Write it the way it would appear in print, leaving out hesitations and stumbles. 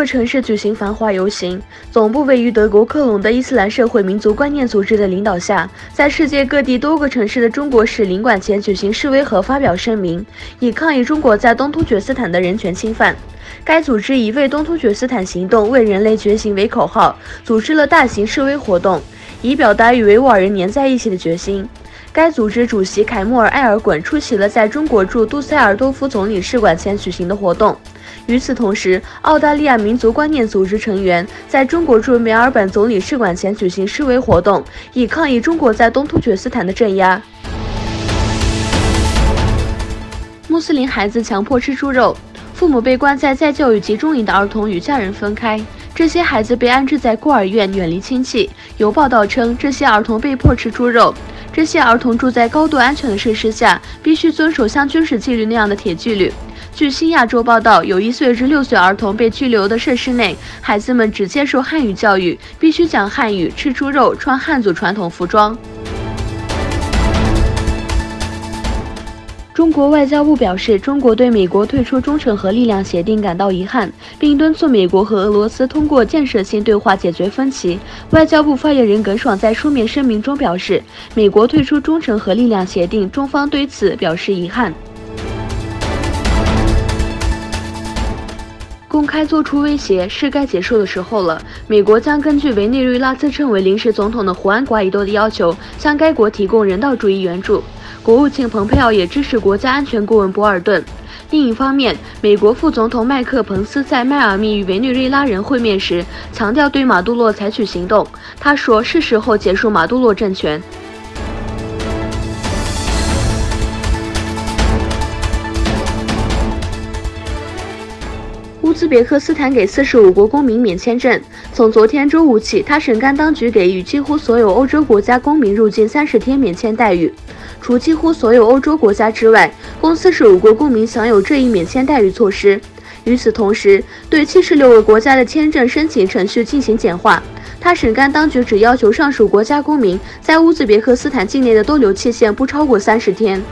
个城市举行繁华游行。总部位于德国科隆的伊斯兰社会民族观念组织的领导下，在世界各地多个城市的中国使领馆前举行示威和发表声明，以抗议中国在东突厥斯坦的人权侵犯。该组织以为东突厥斯坦行动为人类觉醒为口号，组织了大型示威活动，以表达与维吾尔人粘在一起的决心。该组织主席凯莫尔·埃尔衮出席了在中国驻杜塞尔多夫总领事馆前举行的活动。与此同时，澳大利亚民族观念组织成员在中国驻墨尔本总领事馆前举行示威活动，以抗议中国在东突厥斯坦的镇压。穆斯林孩子强迫吃猪肉，父母被关在再教育集中营的儿童与家人分开。这些孩子被安置在孤儿院，远离亲戚。有报道称，这些儿童被迫吃猪肉。这些儿童住在高度安全的设施下，必须遵守像军事纪律那样的铁纪律。据新亚洲报道，有1岁至6岁儿童被拘留的设施内，孩子们只接受汉语教育，必须讲汉语、吃猪肉、穿汉族传统服装。中国外交部表示，中国对美国退出中程核力量协定感到遗憾，并敦促美国和俄罗斯通过建设性对话解决分歧。外交部发言人耿爽在书面声明中表示，美国退出中程核力量协定，中方对此表示遗憾。公开做出威胁，是该结束的时候了。美国将根据委内瑞拉自称为临时总统的胡安·瓜伊多的要求，向该国提供人道主义援助。国务卿蓬佩奥也支持国家安全顾问博尔顿。另一方面，美国副总统麦克彭斯在迈阿密与委内瑞拉人会面时，强调对马杜罗采取行动。他说，是时候结束马杜罗政权。乌兹别克斯坦给45国公民免签证。从昨天周五起，他省干当局给予几乎所有欧洲国家公民入境30天免签待遇。除几乎所有欧洲国家之外，共45国公民享有这一免签待遇措施。与此同时，对76个国家的签证申请程序进行简化。他省干当局只要求上述国家公民在乌兹别克斯坦境内的逗留期限不超过30天。